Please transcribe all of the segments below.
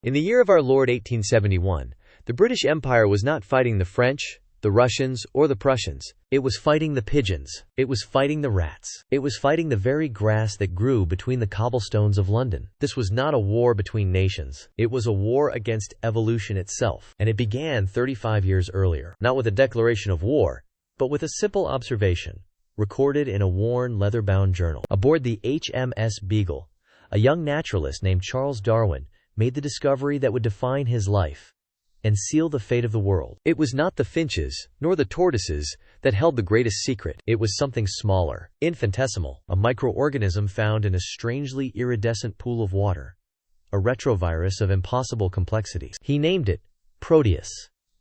In the year of our Lord 1871, the British Empire was not fighting the French, the Russians, or the Prussians. It was fighting the pigeons. It was fighting the rats. It was fighting the very grass that grew between the cobblestones of London. This was not a war between nations. It was a war against evolution itself. And it began 35 years earlier. Not with a declaration of war, but with a simple observation, recorded in a worn, leather-bound journal. Aboard the HMS Beagle, a young naturalist named Charles Darwin made the discovery that would define his life and seal the fate of the world. It was not the finches, nor the tortoises, that held the greatest secret. It was something smaller, infinitesimal, a microorganism found in a strangely iridescent pool of water, a retrovirus of impossible complexities. He named it Proteus,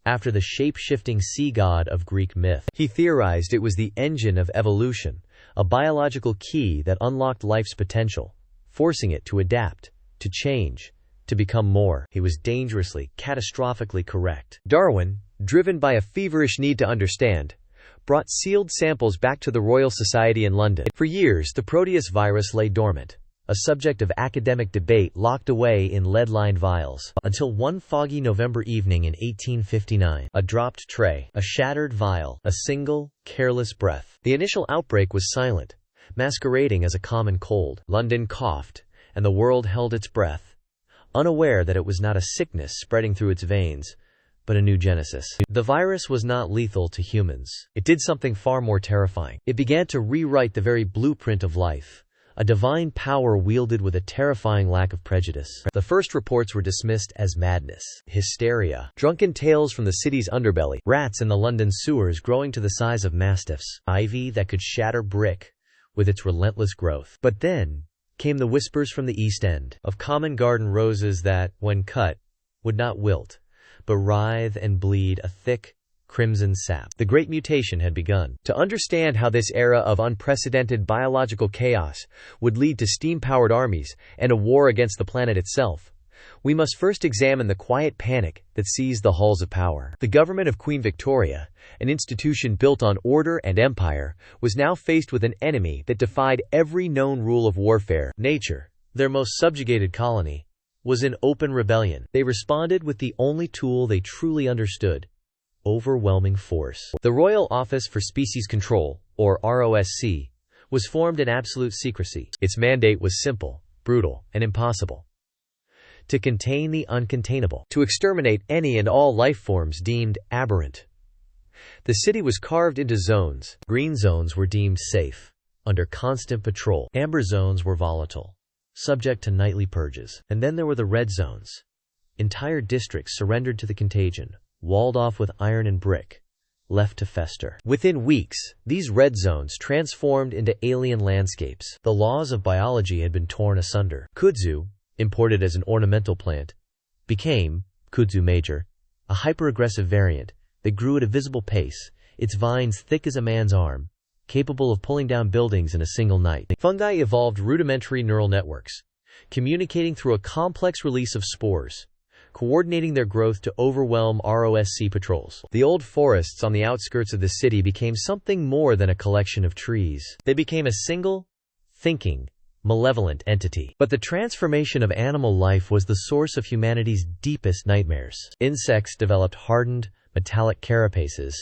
after the shape-shifting sea god of Greek myth. He theorized it was the engine of evolution, a biological key that unlocked life's potential, forcing it to adapt, to change, to become more. He was dangerously, catastrophically correct. Darwin, driven by a feverish need to understand, brought sealed samples back to the Royal Society in London. For years, the Proteus virus lay dormant, a subject of academic debate locked away in lead-lined vials, until one foggy November evening in 1859. A dropped tray, a shattered vial, a single, careless breath. The initial outbreak was silent, masquerading as a common cold. London coughed, and the world held its breath, unaware that it was not a sickness spreading through its veins, but a new genesis. The virus was not lethal to humans. It did something far more terrifying. It began to rewrite the very blueprint of life, a divine power wielded with a terrifying lack of prejudice. The first reports were dismissed as madness, hysteria, drunken tales from the city's underbelly, rats in the London sewers growing to the size of mastiffs, ivy that could shatter brick with its relentless growth. But then came the whispers from the East End, of common garden roses that, when cut, would not wilt, but writhe and bleed a thick, crimson sap. The Great Mutation had begun. To understand how this era of unprecedented biological chaos would lead to steam-powered armies and a war against the planet itself, we must first examine the quiet panic that seized the halls of power. The government of Queen Victoria, an institution built on order and empire, was now faced with an enemy that defied every known rule of warfare. Nature, their most subjugated colony, was in open rebellion. They responded with the only tool they truly understood: overwhelming force. The Royal Office for Species Control, or ROSC, was formed in absolute secrecy. Its mandate was simple, brutal, and impossible: to contain the uncontainable, to exterminate any and all life forms deemed aberrant. The city was carved into zones. Green zones were deemed safe, under constant patrol. Amber zones were volatile, subject to nightly purges. And then there were the red zones. Entire districts surrendered to the contagion, walled off with iron and brick, left to fester. Within weeks, these red zones transformed into alien landscapes. The laws of biology had been torn asunder. Kudzu, imported as an ornamental plant, became Kudzu major, a hyper-aggressive variant that grew at a visible pace, its vines thick as a man's arm, capable of pulling down buildings in a single night. Fungi evolved rudimentary neural networks, communicating through a complex release of spores, coordinating their growth to overwhelm ROSC patrols. The old forests on the outskirts of the city became something more than a collection of trees. They became a single, thinking, malevolent entity. But the transformation of animal life was the source of humanity's deepest nightmares. Insects developed hardened, metallic carapaces,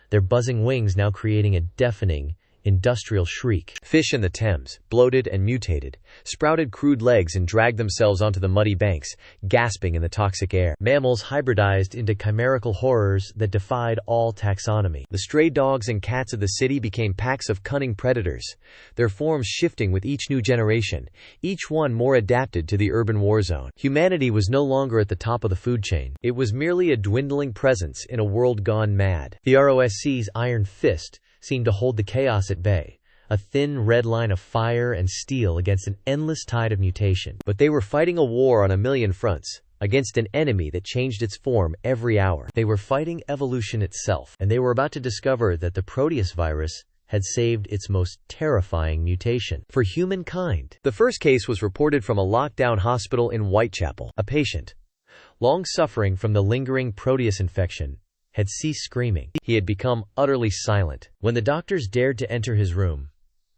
their buzzing wings now creating a deafening, industrial shriek. Fish in the Thames, bloated and mutated, sprouted crude legs and dragged themselves onto the muddy banks, gasping in the toxic air. Mammals hybridized into chimerical horrors that defied all taxonomy. The stray dogs and cats of the city became packs of cunning predators, their forms shifting with each new generation, each one more adapted to the urban war zone. Humanity was no longer at the top of the food chain. It was merely a dwindling presence in a world gone mad. The ROSC's iron fist seemed to hold the chaos at bay, a thin red line of fire and steel against an endless tide of mutation. But they were fighting a war on a million fronts, against an enemy that changed its form every hour. They were fighting evolution itself, and they were about to discover that the Proteus virus had saved its most terrifying mutation for humankind. The first case was reported from a lockdown hospital in Whitechapel. A patient, long suffering from the lingering Proteus infection, had ceased screaming. He had become utterly silent. When the doctors dared to enter his room,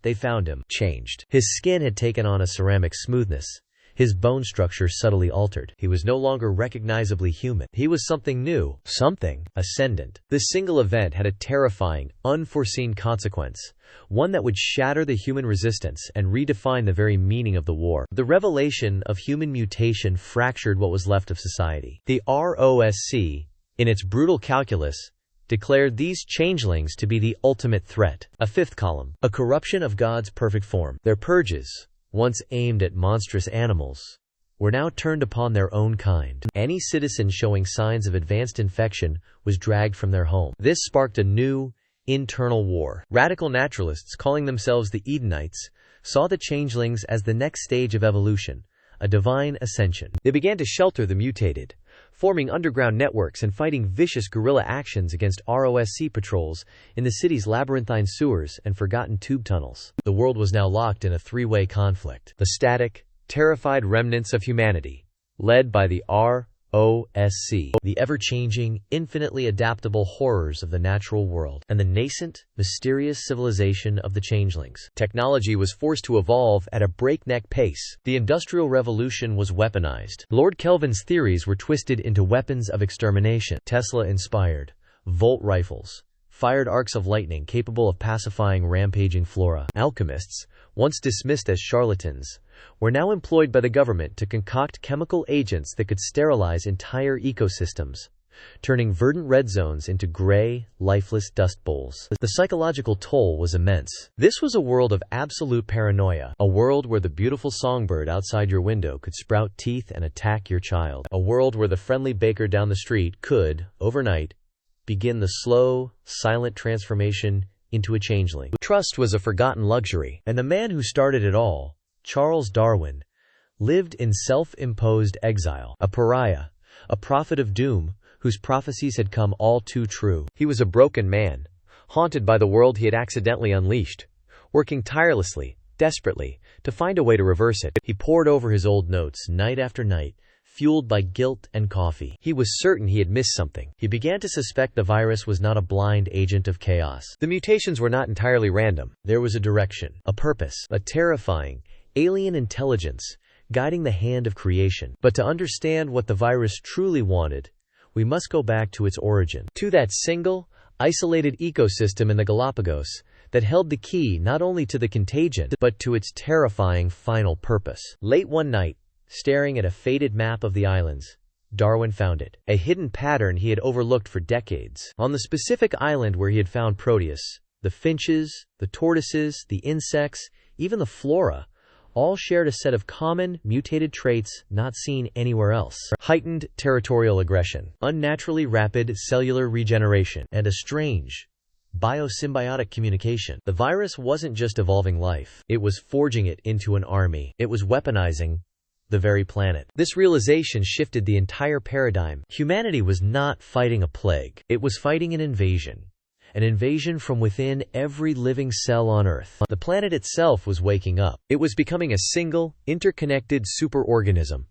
they found him changed. His skin had taken on a ceramic smoothness, His bone structure subtly altered. He was no longer recognizably human. He was something new, something ascendant. This single event had a terrifying, unforeseen consequence, one that would shatter the human resistance and redefine the very meaning of the war. The revelation of human mutation fractured what was left of society. The ROSC, in its brutal calculus, declared these changelings to be the ultimate threat. A fifth column, a corruption of God's perfect form. Their purges, once aimed at monstrous animals, were now turned upon their own kind. Any citizen showing signs of advanced infection was dragged from their home. This sparked a new, internal war. Radical naturalists, calling themselves the Edenites, saw the changelings as the next stage of evolution, a divine ascension. They began to shelter the mutated, forming underground networks and fighting vicious guerrilla actions against ROSC patrols in the city's labyrinthine sewers and forgotten tube tunnels. The world was now locked in a three-way conflict. The static, terrified remnants of humanity, led by the ROSC, the ever-changing, infinitely adaptable horrors of the natural world, and the nascent, mysterious civilization of the changelings. Technology was forced to evolve at a breakneck pace. The Industrial Revolution was weaponized. Lord Kelvin's theories were twisted into weapons of extermination. Tesla-inspired volt rifles fired arcs of lightning capable of pacifying rampaging flora. Alchemists, once dismissed as charlatans, were now employed by the government to concoct chemical agents that could sterilize entire ecosystems, turning verdant red zones into gray, lifeless dust bowls. The psychological toll was immense. This was a world of absolute paranoia, a world where the beautiful songbird outside your window could sprout teeth and attack your child, a world where the friendly baker down the street could, overnight, begin the slow, silent transformation into a changeling. Trust was a forgotten luxury, and the man who started it all, Charles Darwin, lived in self-imposed exile, a pariah, a prophet of doom, whose prophecies had come all too true. He was a broken man, haunted by the world he had accidentally unleashed, working tirelessly, desperately, to find a way to reverse it. He pored over his old notes night after night, fueled by guilt and coffee. He was certain he had missed something. He began to suspect the virus was not a blind agent of chaos. The mutations were not entirely random. There was a direction, a purpose, a terrifying, alien intelligence guiding the hand of creation. But to understand what the virus truly wanted, we must go back to its origin, to that single, isolated ecosystem in the Galapagos that held the key not only to the contagion, but to its terrifying final purpose. Late one night, staring at a faded map of the islands, Darwin found it, a hidden pattern he had overlooked for decades. On the specific island where he had found Proteus, the finches, the tortoises, the insects, even the flora, all shared a set of common, mutated traits not seen anywhere else. Heightened territorial aggression, unnaturally rapid cellular regeneration, and a strange, biosymbiotic communication. The virus wasn't just evolving life, it was forging it into an army. It was weaponizing the very planet. This realization shifted the entire paradigm. Humanity was not fighting a plague. It was fighting an invasion from within every living cell on Earth. The planet itself was waking up. It was becoming a single, interconnected superorganism,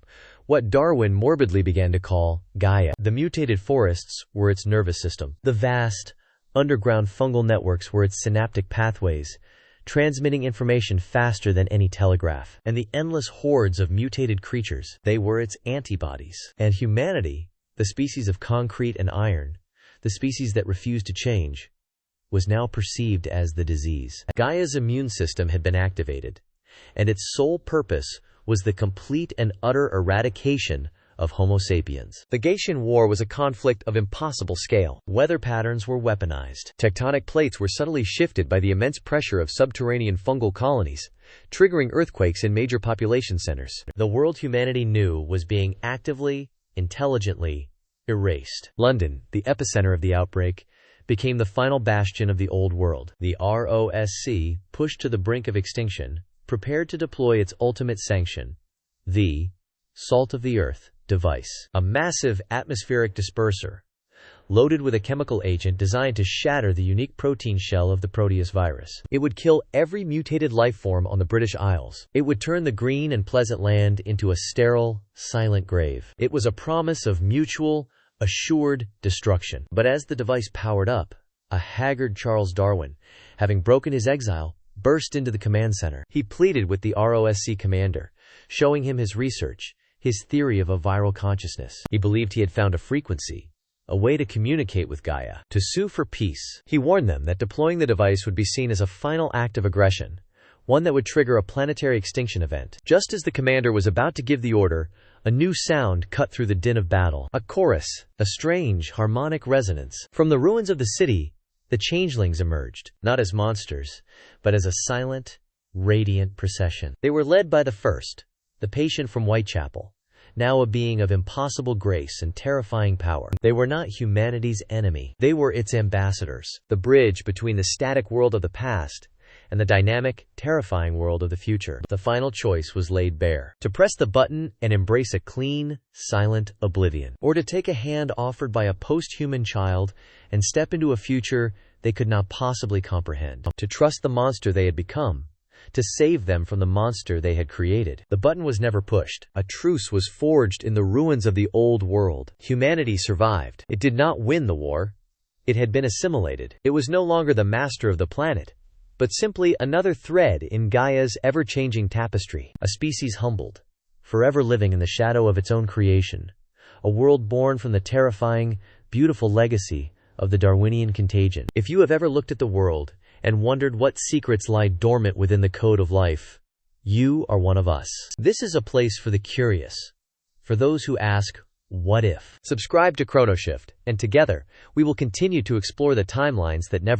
what Darwin morbidly began to call Gaia. The mutated forests were its nervous system. The vast, underground fungal networks were its synaptic pathways, transmitting information faster than any telegraph. And the endless hordes of mutated creatures, they were its antibodies. And humanity, the species of concrete and iron, the species that refused to change, was now perceived as the disease. Gaia's immune system had been activated, and its sole purpose was the complete and utter eradication of Homo sapiens. The Gaetian War was a conflict of impossible scale. Weather patterns were weaponized. Tectonic plates were subtly shifted by the immense pressure of subterranean fungal colonies, triggering earthquakes in major population centers. The world humanity knew was being actively, intelligently erased. London, the epicenter of the outbreak, became the final bastion of the old world. The ROSC, pushed to the brink of extinction, prepared to deploy its ultimate sanction, the salt of the earth device, a massive atmospheric disperser, loaded with a chemical agent designed to shatter the unique protein shell of the Proteus virus. It would kill every mutated life form on the British Isles. It would turn the green and pleasant land into a sterile, silent grave. It was a promise of mutual, assured destruction. But as the device powered up, a haggard Charles Darwin, having broken his exile, burst into the command center. He pleaded with the ROSC commander, showing him his research, his theory of a viral consciousness. He believed he had found a frequency, a way to communicate with Gaia, to sue for peace. He warned them that deploying the device would be seen as a final act of aggression, one that would trigger a planetary extinction event. Just as the commander was about to give the order, a new sound cut through the din of battle. A chorus, a strange, harmonic resonance. From the ruins of the city, the changelings emerged, not as monsters, but as a silent, radiant procession. They were led by the first, the patient from Whitechapel, now a being of impossible grace and terrifying power. They were not humanity's enemy. They were its ambassadors, the bridge between the static world of the past and the dynamic, terrifying world of the future. The final choice was laid bare: to press the button and embrace a clean, silent oblivion, or to take a hand offered by a post-human child and step into a future they could not possibly comprehend. To trust the monster they had become, to save them from the monster they had created. The button was never pushed. A truce was forged in the ruins of the old world. Humanity survived. It did not win the war. It had been assimilated. It was no longer the master of the planet, but simply another thread in Gaia's ever-changing tapestry. A species humbled, forever living in the shadow of its own creation. A world born from the terrifying, beautiful legacy of the Darwinian contagion. If you have ever looked at the world and wondered what secrets lie dormant within the code of life, you are one of us. This is a place for the curious, for those who ask, what if? Subscribe to ChronoShift, and together, we will continue to explore the timelines that never